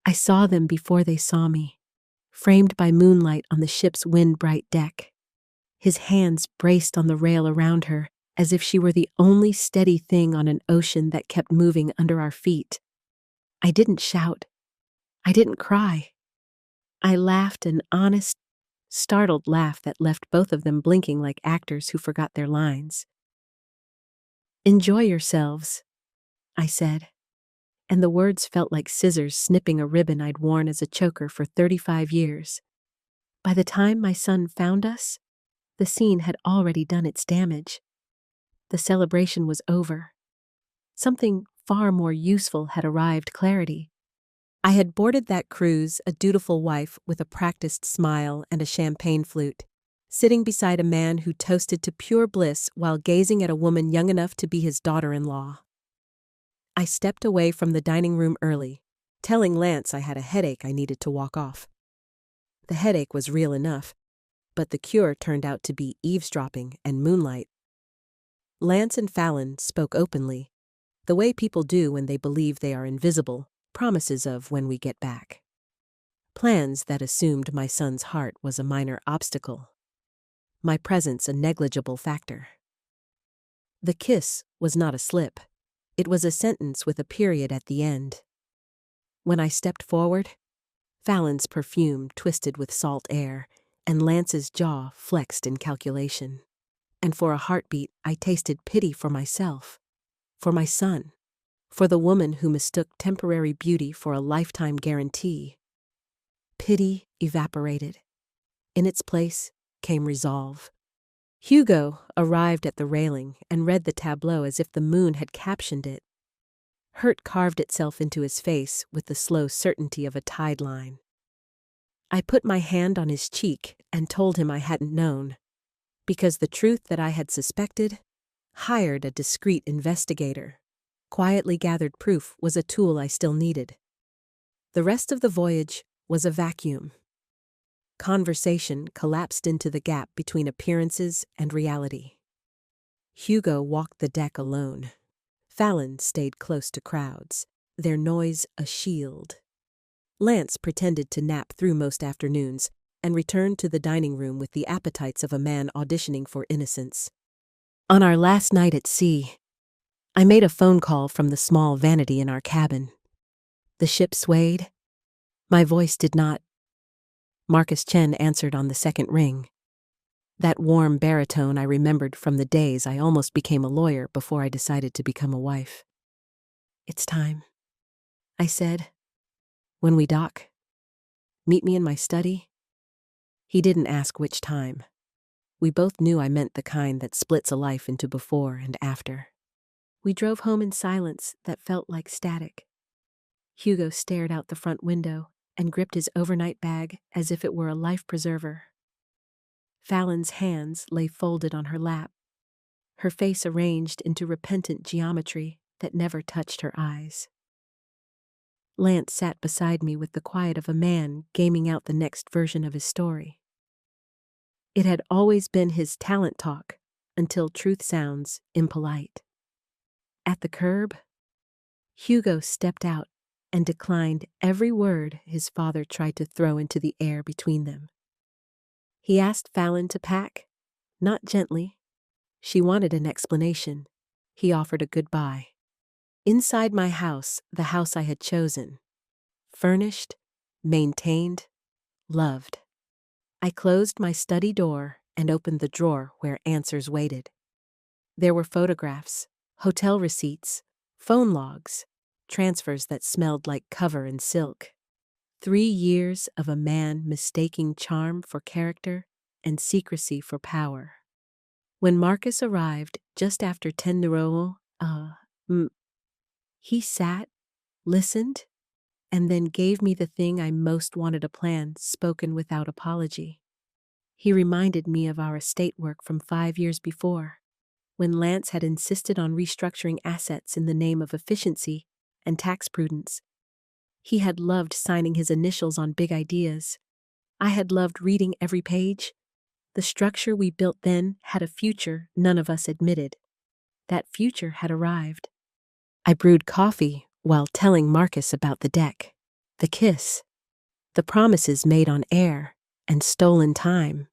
I saw them before they saw me, framed by moonlight on the ship's wind-bright deck. His hands braced on the rail around her, as if she were the only steady thing on an ocean that kept moving under our feet. I didn't shout. I didn't cry. I laughed an honest, startled laugh that left both of them blinking like actors who forgot their lines. "Enjoy yourselves," I said, and the words felt like scissors snipping a ribbon I'd worn as a choker for 35 years. By the time my son found us, the scene had already done its damage. The celebration was over. Something far more useful had arrived: clarity. I had boarded that cruise a dutiful wife with a practiced smile and a champagne flute, sitting beside a man who toasted to pure bliss while gazing at a woman young enough to be his daughter-in-law. I stepped away from the dining room early, telling Lance I had a headache I needed to walk off. The headache was real enough, but the cure turned out to be eavesdropping and moonlight. Lance and Fallon spoke openly, the way people do when they believe they are invisible, promises of when we get back. Plans that assumed my son's heart was a minor obstacle, my presence a negligible factor. The kiss was not a slip. It was a sentence with a period at the end. When I stepped forward, Fallon's perfume twisted with salt air, and Lance's jaw flexed in calculation. And for a heartbeat, I tasted pity for myself, for my son, for the woman who mistook temporary beauty for a lifetime guarantee. Pity evaporated. In its place came resolve. Hugo arrived at the railing and read the tableau as if the moon had captioned it. Hurt carved itself into his face with the slow certainty of a tide line. I put my hand on his cheek and told him I hadn't known, because the truth that I had suspected, hired a discreet investigator, quietly gathered proof was a tool I still needed. The rest of the voyage was a vacuum. Conversation collapsed into the gap between appearances and reality. Hugo walked the deck alone. Fallon stayed close to crowds, their noise a shield. Lance pretended to nap through most afternoons and returned to the dining room with the appetites of a man auditioning for innocence. On our last night at sea, I made a phone call from the small vanity in our cabin. The ship swayed. My voice did not. Marcus Chen answered on the second ring. That warm baritone I remembered from the days I almost became a lawyer before I decided to become a wife. "It's time," I said. "When we dock, meet me in my study." He didn't ask which time. We both knew I meant the kind that splits a life into before and after. We drove home in silence that felt like static. Hugo stared out the front window and gripped his overnight bag as if it were a life preserver. Fallon's hands lay folded on her lap, her face arranged into repentant geometry that never touched her eyes. Lance sat beside me with the quiet of a man gaming out the next version of his story. It had always been his talent talk, until truth sounds impolite. At the curb, Hugo stepped out and declined every word his father tried to throw into the air between them. He asked Fallon to pack, not gently. She wanted an explanation. He offered a goodbye. Inside my house, the house I had chosen, furnished, maintained, loved. I closed my study door and opened the drawer where answers waited. There were photographs, hotel receipts, phone logs, transfers that smelled like cover and silk. 3 years of a man mistaking charm for character and secrecy for power. When Marcus arrived just after 10 he sat, listened, and then gave me the thing I most wanted a plan spoken without apology. He reminded me of our estate work from 5 years before, when Lance had insisted on restructuring assets in the name of efficiency and tax prudence. He had loved signing his initials on big ideas. I had loved reading every page. The structure we built then had a future none of us admitted. That future had arrived. I brewed coffee while telling Marcus about the deck. the kiss, the promises made on air, and stolen time.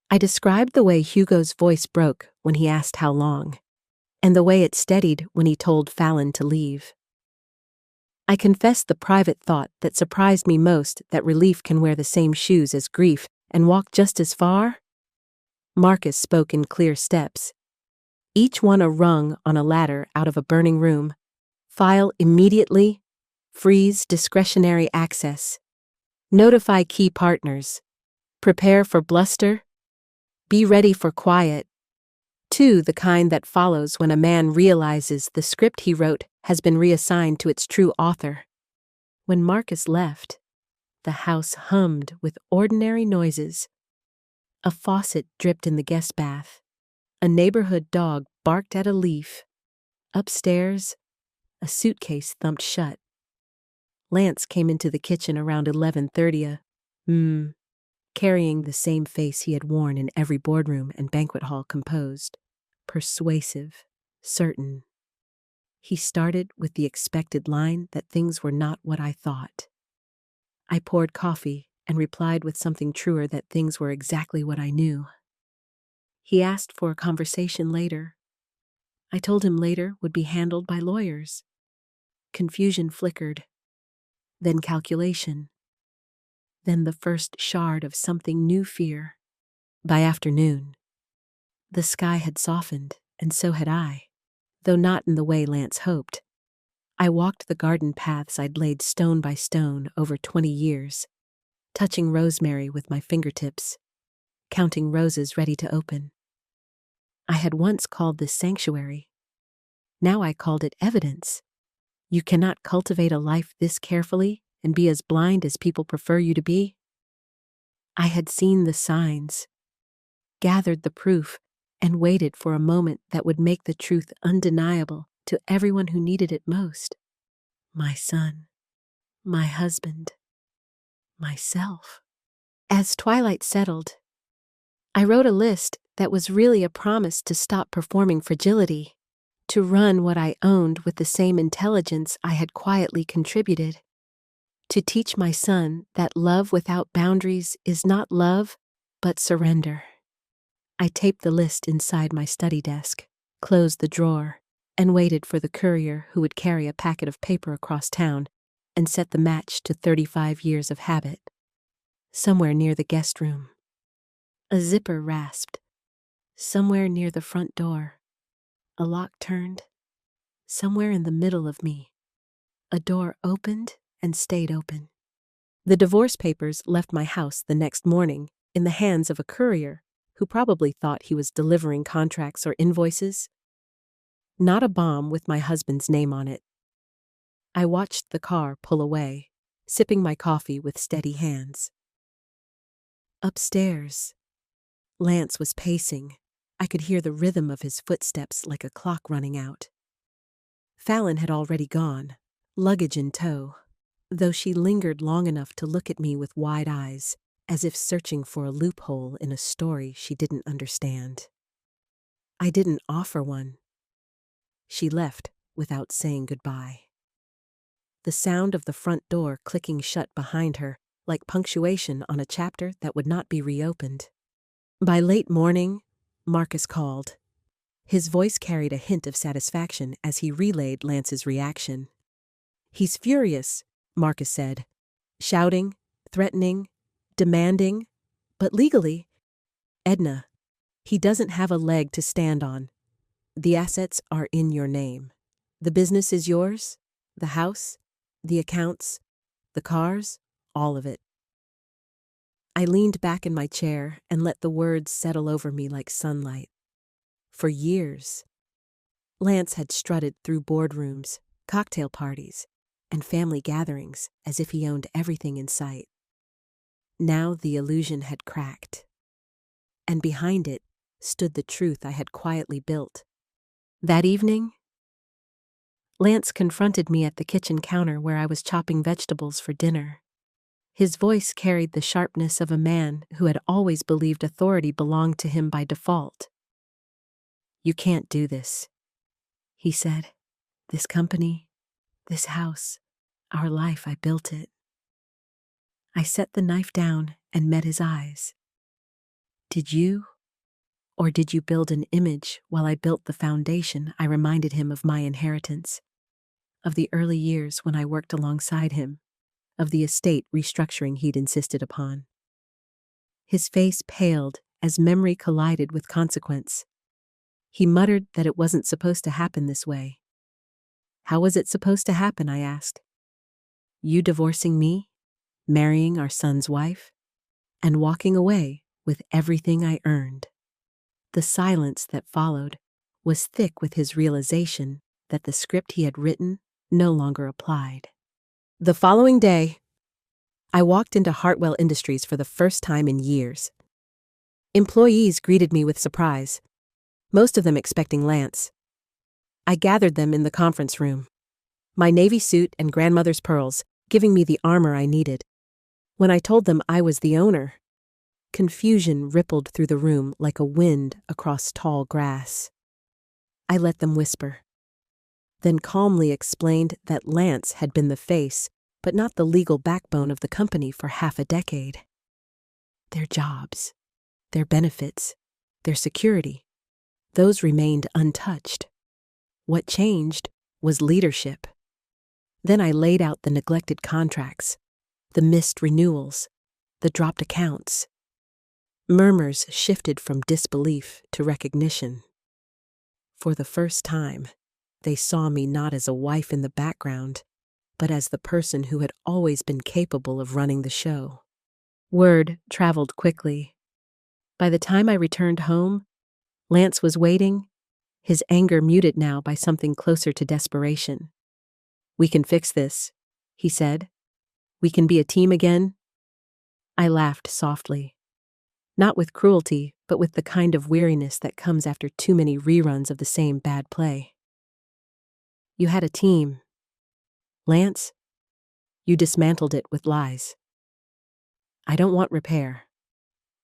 I described the way Hugo's voice broke when he asked how long, and the way it steadied when he told Fallon to leave. I confessed the private thought that surprised me most, that relief can wear the same shoes as grief and walk just as far. Marcus spoke in clear steps, each one a rung on a ladder out of a burning room. File immediately, freeze discretionary access, notify key partners, prepare for bluster, be ready for quiet. 2. The kind that follows when a man realizes the script he wrote has been reassigned to its true author. When Marcus left, the house hummed with ordinary noises. A faucet dripped in the guest bath. A neighborhood dog barked at a leaf. Upstairs, a suitcase thumped shut. Lance came into the kitchen around 11:30, carrying the same face he had worn in every boardroom and banquet hall, composed, persuasive, certain. He started with the expected line that things were not what I thought. I poured coffee and replied with something truer, that things were exactly what I knew. He asked for a conversation later. I told him later would be handled by lawyers. Confusion flickered, then calculation, then the first shard of something new, fear. By afternoon, the sky had softened, and so had I, though not in the way Lance hoped. I walked the garden paths I'd laid stone by stone over 20 years, touching rosemary with my fingertips, counting roses ready to open. I had once called this sanctuary. Now I called it evidence. You cannot cultivate a life this carefully and be as blind as people prefer you to be. I had seen the signs, gathered the proof, and waited for a moment that would make the truth undeniable to everyone who needed it most. My son, my husband, myself. As twilight settled, I wrote a list that was really a promise to stop performing fragility, to run what I owned with the same intelligence I had quietly contributed, to teach my son that love without boundaries is not love, but surrender. I taped the list inside my study desk, closed the drawer, and waited for the courier who would carry a packet of paper across town and set the match to 35 years of habit. Somewhere near the guest room, a zipper rasped. Somewhere near the front door, a lock turned. Somewhere in the middle of me, a door opened and stayed open. The divorce papers left my house the next morning in the hands of a courier who probably thought he was delivering contracts or invoices. Not a bomb with my husband's name on it. I watched the car pull away, sipping my coffee with steady hands. Upstairs, Lance was pacing. I could hear the rhythm of his footsteps like a clock running out. Fallon had already gone, luggage in tow, though she lingered long enough to look at me with wide eyes, as if searching for a loophole in a story she didn't understand. I didn't offer one. She left without saying goodbye. The sound of the front door clicking shut behind her, like punctuation on a chapter that would not be reopened. By late morning, Marcus called. His voice carried a hint of satisfaction as he relayed Lance's reaction. "He's furious," Marcus said, shouting, threatening, demanding, but legally, Edna, he doesn't have a leg to stand on. The assets are in your name. The business is yours, the house, the accounts, the cars, all of it. I leaned back in my chair and let the words settle over me like sunlight. For years, Lance had strutted through boardrooms, cocktail parties, and family gatherings as if he owned everything in sight. Now the illusion had cracked, and behind it stood the truth I had quietly built. That evening, Lance confronted me at the kitchen counter where I was chopping vegetables for dinner. His voice carried the sharpness of a man who had always believed authority belonged to him by default. "You can't do this," he said. "This company, this house, our life, I built it. I set the knife down and met his eyes. Did you? Or did you build an image while I built the foundation? I reminded him of my inheritance, of the early years when I worked alongside him, of the estate restructuring he'd insisted upon. His face paled as memory collided with consequence. He muttered that it wasn't supposed to happen this way. How was it supposed to happen? I asked. You divorcing me, marrying our son's wife, and walking away with everything I earned. The silence that followed was thick with his realization that the script he had written no longer applied. The following day, I walked into Hartwell Industries for the first time in years. Employees greeted me with surprise, most of them expecting Lance. I gathered them in the conference room, my navy suit and grandmother's pearls giving me the armor I needed. When I told them I was the owner, confusion rippled through the room like a wind across tall grass. I let them whisper, then calmly explained that Lance had been the face, but not the legal backbone of the company for half a decade. Their jobs, their benefits, their security, those remained untouched. What changed was leadership. Then I laid out the neglected contracts, the missed renewals, the dropped accounts. Murmurs shifted from disbelief to recognition. For the first time, they saw me not as a wife in the background, but as the person who had always been capable of running the show. Word traveled quickly. By the time I returned home, Lance was waiting, his anger muted now by something closer to desperation. We can fix this, he said. We can be a team again. I laughed softly. Not with cruelty, but with the kind of weariness that comes after too many reruns of the same bad play. You had a team. Lance, you dismantled it with lies. I don't want repair.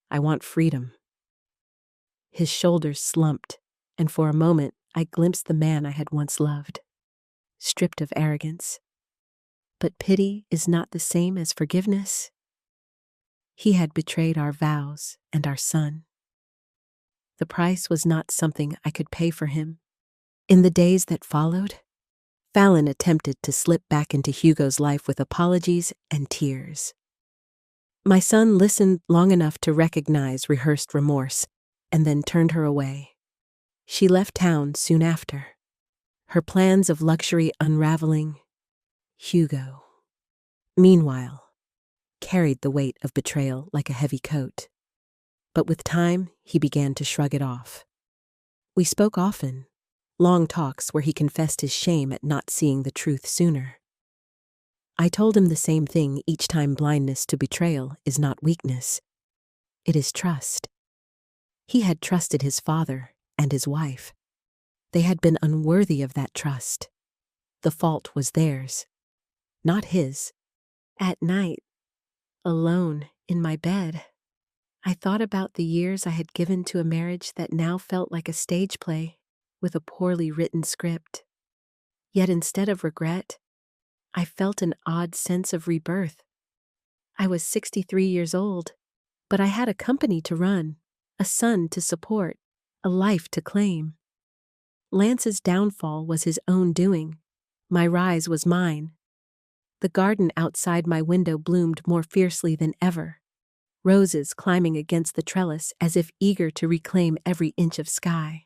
I want freedom. His shoulders slumped, and for a moment I glimpsed the man I had once loved, stripped of arrogance. But pity is not the same as forgiveness. He had betrayed our vows and our son. The price was not something I could pay for him. In the days that followed, Fallon attempted to slip back into Hugo's life with apologies and tears. My son listened long enough to recognize rehearsed remorse and then turned her away. She left town soon after, her plans of luxury unraveling. Hugo, meanwhile, carried the weight of betrayal like a heavy coat. But with time, he began to shrug it off. We spoke often, long talks where he confessed his shame at not seeing the truth sooner. I told him the same thing each time: blindness to betrayal is not weakness. It is trust. He had trusted his father and his wife. They had been unworthy of that trust. The fault was theirs, not his. At night, alone in my bed, I thought about the years I had given to a marriage that now felt like a stage play with a poorly written script. Yet instead of regret, I felt an odd sense of rebirth. I was 63 years old, but I had a company to run, a son to support, a life to claim. Lance's downfall was his own doing. My rise was mine. The garden outside my window bloomed more fiercely than ever, roses climbing against the trellis as if eager to reclaim every inch of sky.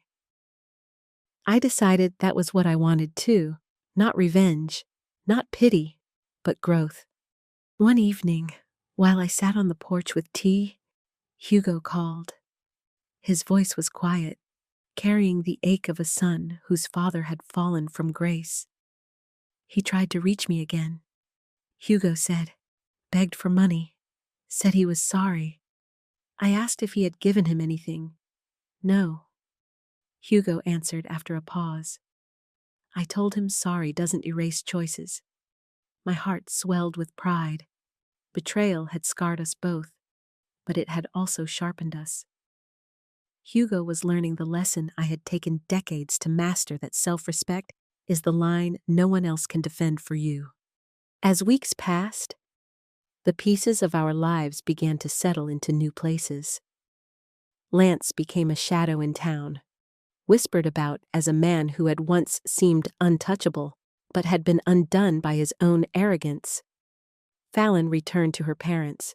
I decided that was what I wanted too, not revenge, not pity, but growth. One evening, while I sat on the porch with tea, Hugo called. His voice was quiet, carrying the ache of a son whose father had fallen from grace. He tried to reach me again. Hugo said, begged for money, said he was sorry. I asked if he had given him anything. No. Hugo answered after a pause. I told him sorry doesn't erase choices. My heart swelled with pride. Betrayal had scarred us both, but it had also sharpened us. Hugo was learning the lesson I had taken decades to master, that self-respect is the line no one else can defend for you. As weeks passed, The pieces of our lives began to settle into new places. Lance became a shadow in town, whispered about as a man who had once seemed untouchable, but had been undone by his own arrogance. Fallon returned to her parents,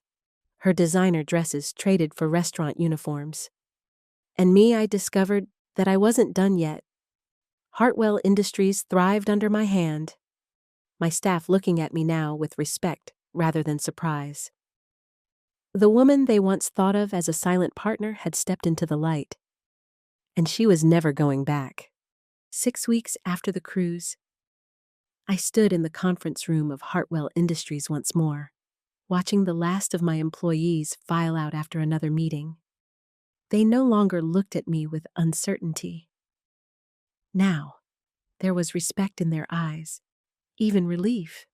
her designer dresses traded for restaurant uniforms. And me, I discovered that I wasn't done yet. Hartwell Industries thrived under my hand, my staff looking at me now with respect rather than surprise. The woman they once thought of as a silent partner had stepped into the light, and she was never going back. 6 weeks after the cruise, I stood in the conference room of Hartwell Industries once more, watching the last of my employees file out after another meeting. They no longer looked at me with uncertainty. Now, there was respect in their eyes, even relief.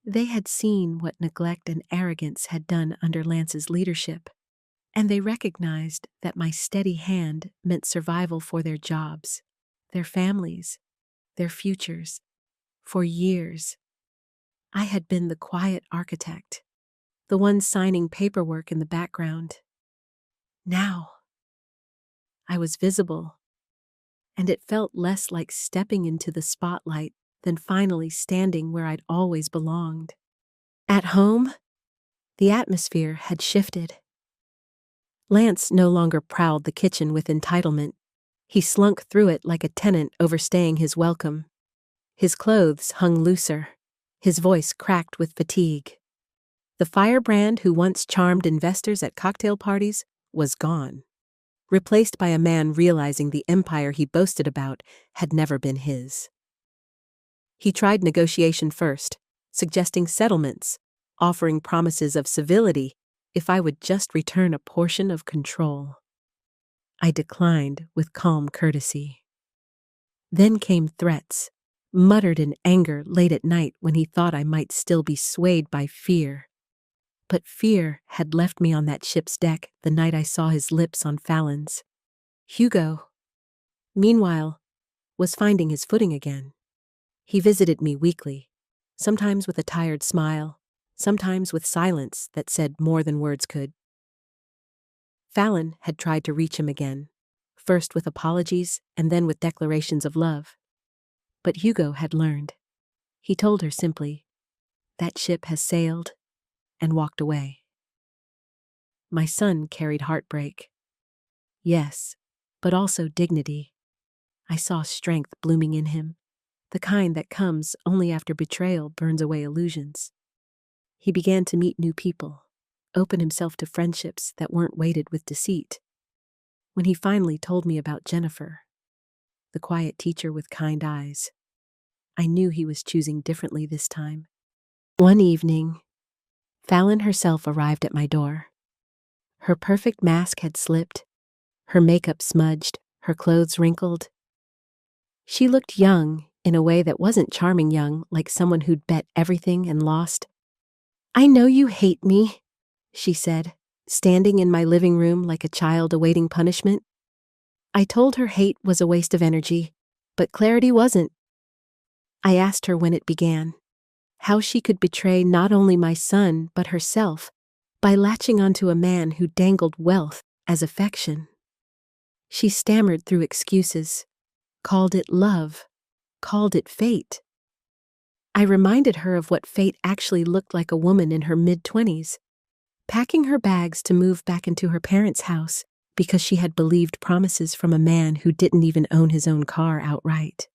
They had seen what neglect and arrogance had done under Lance's leadership, and they recognized that my steady hand meant survival for their jobs, their families, their futures. For years, I had been the quiet architect, the one signing paperwork in the background. Now, I was visible, and it felt less like stepping into the spotlight than finally standing where I'd always belonged. At home, the atmosphere had shifted. Lance no longer prowled the kitchen with entitlement. He slunk through it like a tenant overstaying his welcome. His clothes hung looser, his voice cracked with fatigue. The firebrand who once charmed investors at cocktail parties was gone, replaced by a man realizing the empire he boasted about had never been his. He tried negotiation first, suggesting settlements, offering promises of civility if I would just return a portion of control. I declined with calm courtesy. Then came threats, muttered in anger late at night when he thought I might still be swayed by fear. But fear had left me on that ship's deck the night I saw his lips on Fallon's. Hugo, meanwhile, was finding his footing again. He visited me weekly, sometimes with a tired smile, sometimes with silence that said more than words could. Fallon had tried to reach him again, first with apologies and then with declarations of love. But Hugo had learned. He told her simply, "That ship has sailed," and walked away. My son carried heartbreak. Yes, but also dignity. I saw strength blooming in him, the kind that comes only after betrayal burns away illusions. He began to meet new people, open himself to friendships that weren't weighted with deceit. When he finally told me about Jennifer, the quiet teacher with kind eyes, I knew he was choosing differently this time. One evening, Fallon herself arrived at my door. Her perfect mask had slipped, her makeup smudged, her clothes wrinkled. She looked young in a way that wasn't charming young, like someone who'd bet everything and lost. "I know you hate me," she said, standing in my living room like a child awaiting punishment. I told her hate was a waste of energy, but clarity wasn't. I asked her when it began, how she could betray not only my son but herself by latching onto a man who dangled wealth as affection. She stammered through excuses, called it love, called it fate. I reminded her of what fate actually looked like: a woman in her mid-20s, packing her bags to move back into her parents' house because she had believed promises from a man who didn't even own his own car outright.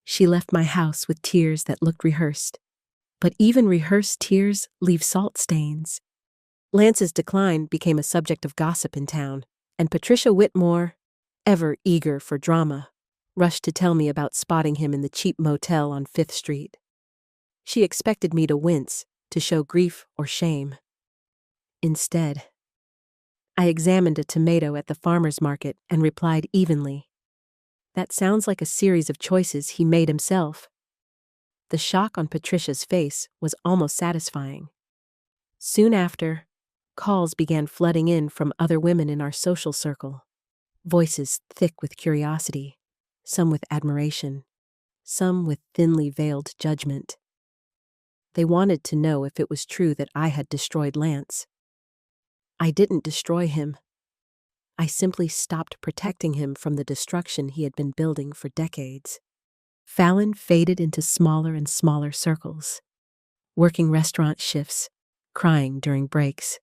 She left my house with tears that looked rehearsed, but even rehearsed tears leave salt stains. Lance's decline became a subject of gossip in town, and Patricia Whitmore, ever eager for drama, rushed to tell me about spotting him in the cheap motel on 5th Street. She expected me to wince, to show grief or shame. Instead, I examined a tomato at the farmer's market and replied evenly, "That sounds like a series of choices he made himself." The shock on Patricia's face was almost satisfying. Soon after, calls began flooding in from other women in our social circle, voices thick with curiosity, some with admiration, some with thinly veiled judgment. They wanted to know if it was true that I had destroyed Lance. I didn't destroy him. I simply stopped protecting him from the destruction he had been building for decades. Fallon faded into smaller and smaller circles, working restaurant shifts, crying during breaks,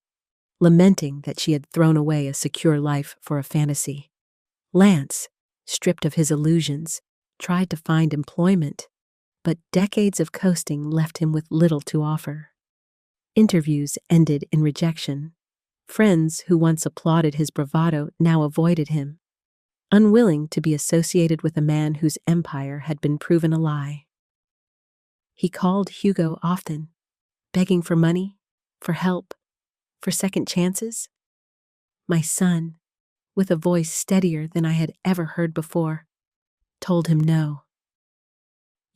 lamenting that she had thrown away a secure life for a fantasy. Lance, stripped of his illusions, tried to find employment, but decades of coasting left him with little to offer. Interviews ended in rejection. Friends who once applauded his bravado now avoided him, unwilling to be associated with a man whose empire had been proven a lie. He called Hugo often, begging for money, for help, for second chances. My son, with a voice steadier than I had ever heard before, told him no.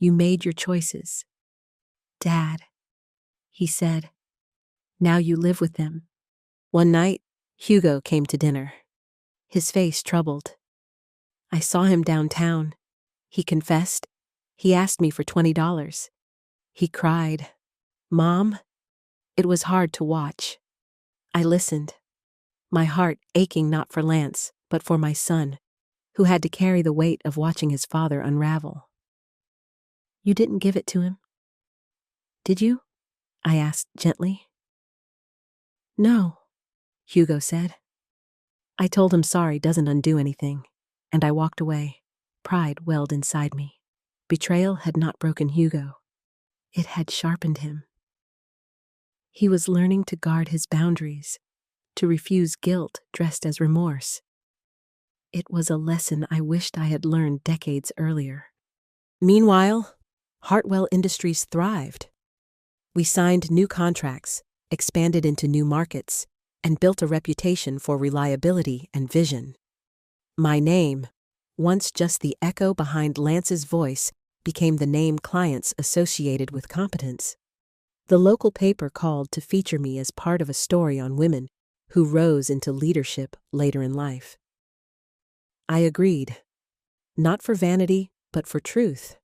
"You made your choices, Dad," he said. "Now you live with them." One night, Hugo came to dinner, his face troubled. I saw him downtown. He confessed. He asked me for $20. He cried. "Mom?" It was hard to watch. I listened, my heart aching not for Lance, but for my son, who had to carry the weight of watching his father unravel. "You didn't give it to him, did you?" I asked gently. "No," Hugo said. I told him sorry doesn't undo anything, and I walked away. Pride welled inside me. Betrayal had not broken Hugo. It had sharpened him. He was learning to guard his boundaries, to refuse guilt dressed as remorse. It was a lesson I wished I had learned decades earlier. Meanwhile, Hartwell Industries thrived. We signed new contracts, expanded into new markets, and built a reputation for reliability and vision. My name, once just the echo behind Lance's voice, became the name clients associated with competence. The local paper called to feature me as part of a story on women who rose into leadership later in life. I agreed, not for vanity, but for truth.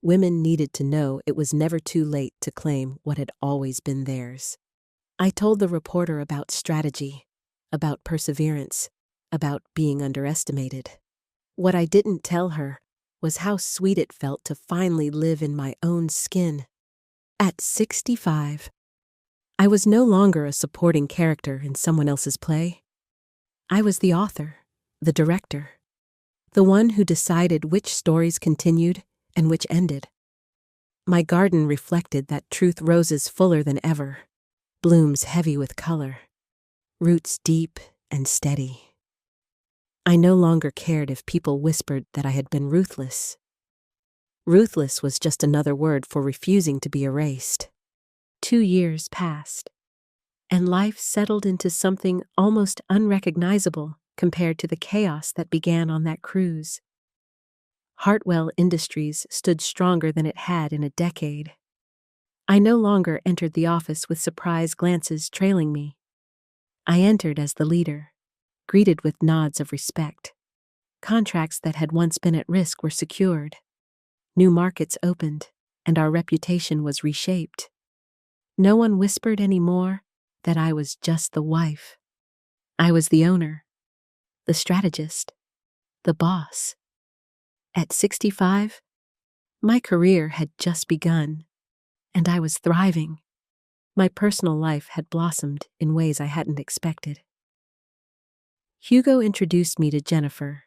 Women needed to know it was never too late to claim what had always been theirs. I told the reporter about strategy, about perseverance, about being underestimated. What I didn't tell her was how sweet it felt to finally live in my own skin. At 65, I was no longer a supporting character in someone else's play. I was the author, the director, the one who decided which stories continued and which ended. My garden reflected that truth, roses fuller than ever, blooms heavy with color, roots deep and steady. I no longer cared if people whispered that I had been ruthless. Ruthless was just another word for refusing to be erased. 2 years passed, and life settled into something almost unrecognizable compared to the chaos that began on that cruise. Hartwell Industries stood stronger than it had in a decade. I no longer entered the office with surprised glances trailing me. I entered as the leader, greeted with nods of respect. Contracts that had once been at risk were secured. New markets opened, and our reputation was reshaped. No one whispered anymore that I was just the wife. I was the owner, the strategist, the boss. At 65, my career had just begun, and I was thriving. My personal life had blossomed in ways I hadn't expected. Hugo introduced me to Jennifer,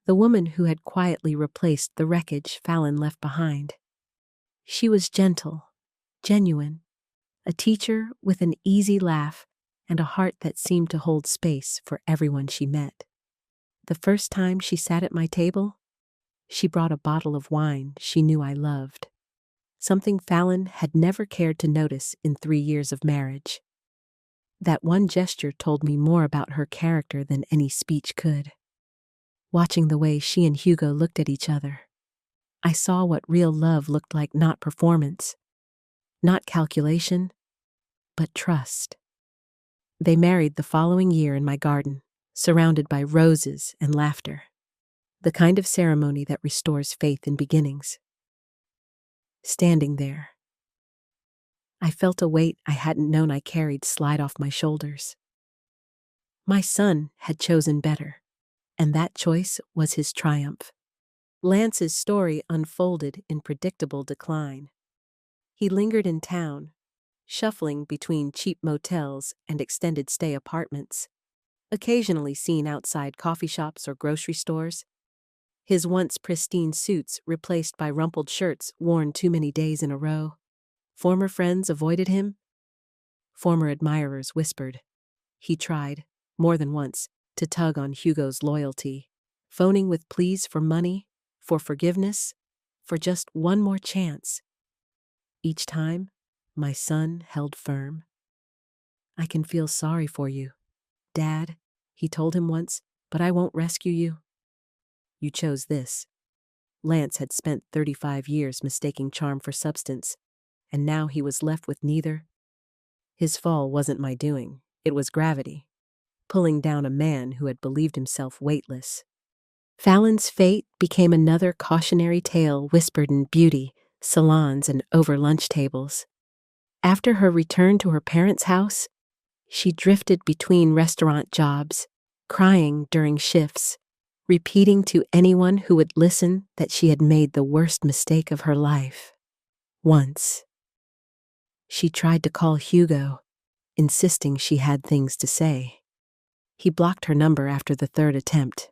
the woman who had quietly replaced the wreckage Fallon left behind. She was gentle, genuine, a teacher with an easy laugh and a heart that seemed to hold space for everyone she met. The first time she sat at my table, she brought a bottle of wine she knew I loved, something Fallon had never cared to notice in 3 years of marriage. That one gesture told me more about her character than any speech could. Watching the way she and Hugo looked at each other, I saw what real love looked like, not performance, not calculation, but trust. They married the following year in my garden, surrounded by roses and laughter, the kind of ceremony that restores faith in beginnings. Standing there, I felt a weight I hadn't known I carried slide off my shoulders. My son had chosen better, and that choice was his triumph. Lance's story unfolded in predictable decline. He lingered in town, shuffling between cheap motels and extended stay apartments, occasionally seen outside coffee shops or grocery stores. His once pristine suits replaced by rumpled shirts worn too many days in a row. Former friends avoided him. Former admirers whispered. He tried, more than once, to tug on Hugo's loyalty, phoning with pleas for money, for forgiveness, for just one more chance. Each time, my son held firm. "I can feel sorry for you, Dad," he told him once, "but I won't rescue you. You chose this." Lance had spent 35 years mistaking charm for substance, and now he was left with neither. His fall wasn't my doing, it was gravity, pulling down a man who had believed himself weightless. Fallon's fate became another cautionary tale whispered in beauty, salons, and over lunch tables. After her return to her parents' house, she drifted between restaurant jobs, crying during shifts, repeating to anyone who would listen that she had made the worst mistake of her life. Once, she tried to call Hugo, insisting she had things to say. He blocked her number after the third attempt.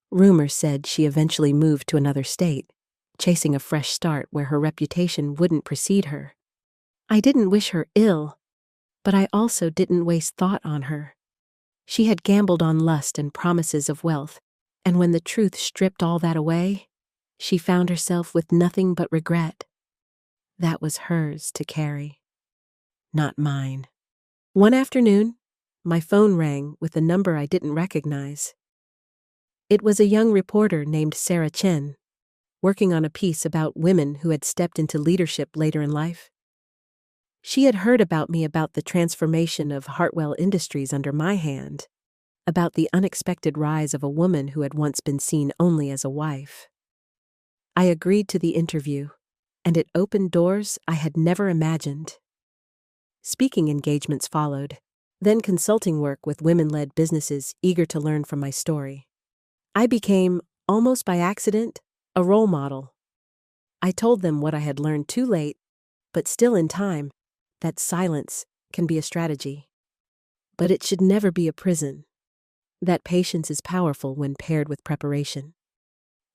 Rumors said she eventually moved to another state, chasing a fresh start where her reputation wouldn't precede her. I didn't wish her ill, but I also didn't waste thought on her. She had gambled on lust and promises of wealth, and when the truth stripped all that away, she found herself with nothing but regret. That was hers to carry, not mine. One afternoon, my phone rang with a number I didn't recognize. It was a young reporter named Sarah Chen, working on a piece about women who had stepped into leadership later in life. She had heard about me, about the transformation of Hartwell Industries under my hand, about the unexpected rise of a woman who had once been seen only as a wife. I agreed to the interview, and it opened doors I had never imagined. Speaking engagements followed, then consulting work with women-led businesses eager to learn from my story. I became, almost by accident, a role model. I told them what I had learned too late, but still in time, that silence can be a strategy. But it should never be a prison. That patience is powerful when paired with preparation.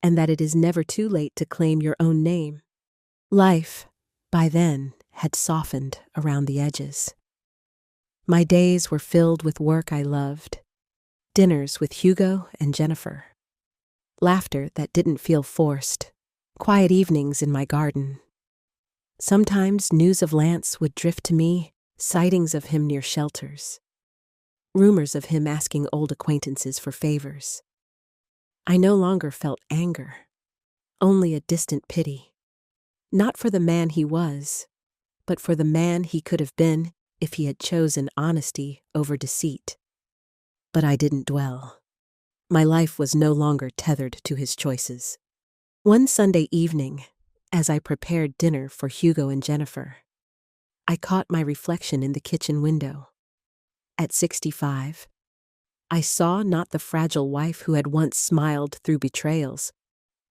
And that it is never too late to claim your own name. Life, by then, had softened around the edges. My days were filled with work I loved. Dinners with Hugo and Jennifer. Laughter that didn't feel forced. Quiet evenings in my garden. Sometimes news of Lance would drift to me, sightings of him near shelters. Rumors of him asking old acquaintances for favors. I no longer felt anger, only a distant pity. Not for the man he was, but for the man he could have been if he had chosen honesty over deceit. But I didn't dwell. My life was no longer tethered to his choices. One Sunday evening, as I prepared dinner for Hugo and Jennifer, I caught my reflection in the kitchen window. At 65, I saw not the fragile wife who had once smiled through betrayals,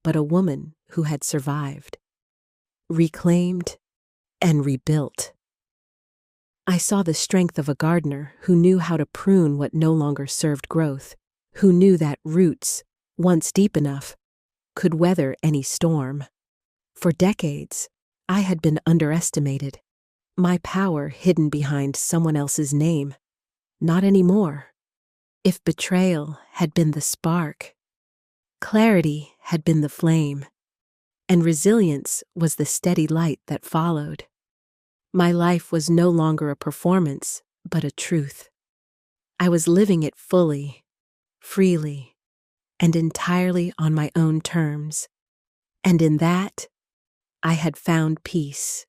but a woman who had survived, reclaimed, and rebuilt. I saw the strength of a gardener who knew how to prune what no longer served growth, who knew that roots, once deep enough, could weather any storm. For decades, I had been underestimated, my power hidden behind someone else's name. Not anymore. If betrayal had been the spark, clarity had been the flame, and resilience was the steady light that followed. My life was no longer a performance, but a truth. I was living it fully, freely, and entirely on my own terms. And in that, I had found peace.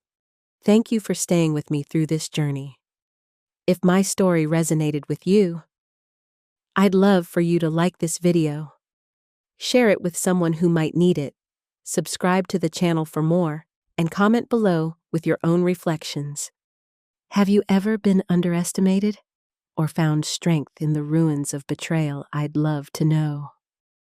Thank you for staying with me through this journey. If my story resonated with you, I'd love for you to like this video, share it with someone who might need it, subscribe to the channel for more, and comment below with your own reflections. Have you ever been underestimated or found strength in the ruins of betrayal? I'd love to know.